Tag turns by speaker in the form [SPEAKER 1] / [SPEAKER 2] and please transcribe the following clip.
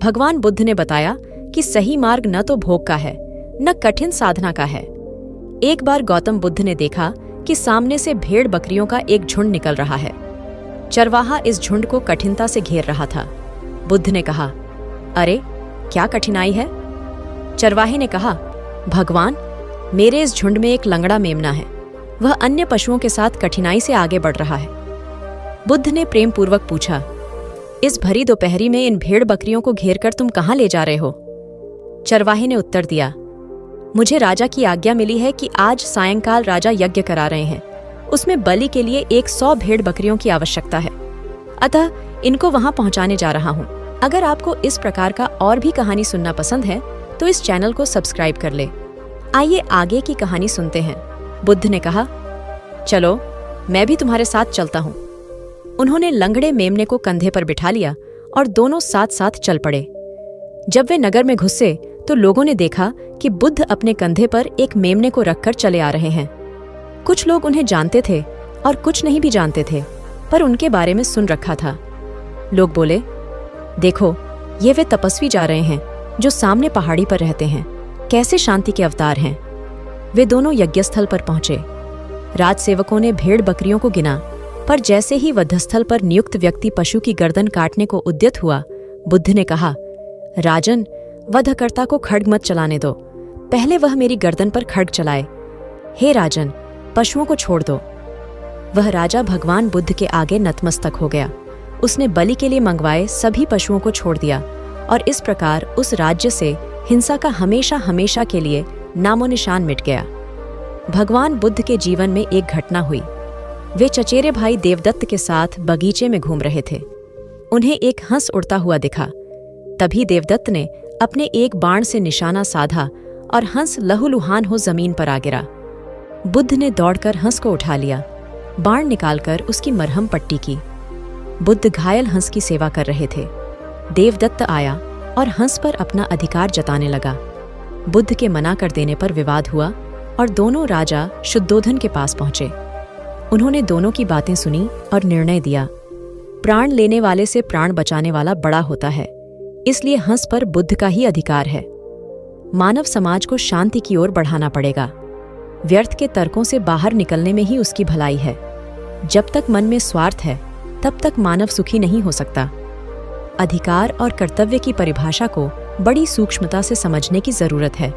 [SPEAKER 1] भगवान बुद्ध ने बताया कि सही मार्ग न तो भोग का है न कठिन साधना का है। एक बार गौतम बुद्ध ने देखा कि सामने से भेड़ बकरियों का एक झुंड निकल रहा है। चरवाहा इस झुंड को कठिनता से घेर रहा था। बुद्ध ने कहा, अरे क्या कठिनाई है? चरवाहे ने कहा, भगवान, मेरे इस झुंड में एक लंगड़ा मेमना है। वह अन्य पशुओं के साथ कठिनाई से आगे बढ़ रहा है। बुद्ध ने प्रेम पूर्वक पूछा, इस भरी दोपहरी में इन भेड़ बकरियों को घेरकर तुम कहाँ ले जा रहे हो? चरवाहे ने उत्तर दिया, मुझे राजा की आज्ञा मिली है कि आज सायंकाल राजा यज्ञ करा रहे हैं। उसमें बलि के लिए 100 भेड़ बकरियों की आवश्यकता है, अतः इनको वहां पहुंचाने जा रहा हूं। अगर आपको इस प्रकार का और भी कहानी सुनना पसंद है तो इस चैनल को सब्सक्राइब कर ले। आइए आगे की कहानी सुनते हैं। बुद्ध ने कहा, चलो मैं भी तुम्हारे साथ चलता हूं। उन्होंने लंगड़े मेमने को कंधे पर बिठा लिया और दोनों साथ साथ चल पड़े। जब वे नगर में घुसे तो लोगों ने देखा कि बुद्ध अपने कंधे पर एक मेमने को रखकर चले आ रहे हैं। कुछ लोग उन्हें जानते थे और कुछ नहीं भी जानते थे, पर उनके बारे में सुन रखा था। लोग बोले, देखो ये वे तपस्वी जा रहे हैं जो सामने पहाड़ी पर रहते हैं। कैसे शांति के अवतार हैं। वे दोनों यज्ञस्थल पर पहुंचे। राजसेवकों ने भेड़ बकरियों को गिना, पर जैसे ही वधस्थल पर नियुक्त व्यक्ति पशु की गर्दन काटने को उद्यत हुआ, बुद्ध ने कहा, राजन, वधकर्ता को खड्ग मत चलाने दो, पहले वह मेरी गर्दन पर खड्ग चलाए। हे राजन, पशुओं को छोड़ दो। वह राजा भगवान बुद्ध के आगे नतमस्तक हो गया। उसने बलि के लिए मंगवाए सभी पशुओं को छोड़ दिया और इस प्रकार उस राज्य से हिंसा का हमेशा हमेशा के लिए नामो निशान मिट गया। भगवान बुद्ध के जीवन में एक घटना हुई। वे चचेरे भाई देवदत्त के साथ बगीचे में घूम रहे थे। उन्हें एक हंस उड़ता हुआ दिखा। तभी देवदत्त ने अपने एक बाण से निशाना साधा और हंस लहूलुहान हो जमीन पर आ गिरा। बुद्ध ने दौड़कर हंस को उठा लिया, बाण निकालकर उसकी मरहम पट्टी की। बुद्ध घायल हंस की सेवा कर रहे थे। देवदत्त आया और हंस पर अपना अधिकार जताने लगा। बुद्ध के मना कर देने पर विवाद हुआ और दोनों राजा शुद्धोधन के पास पहुंचे। उन्होंने दोनों की बातें सुनी और निर्णय दिया, प्राण लेने वाले से प्राण बचाने वाला बड़ा होता है, इसलिए हंस पर बुद्ध का ही अधिकार है। मानव समाज को शांति की ओर बढ़ाना पड़ेगा। व्यर्थ के तर्कों से बाहर निकलने में ही उसकी भलाई है। जब तक मन में स्वार्थ है तब तक मानव सुखी नहीं हो सकता। अधिकार और कर्तव्य की परिभाषा को बड़ी सूक्ष्मता से समझने की जरूरत है।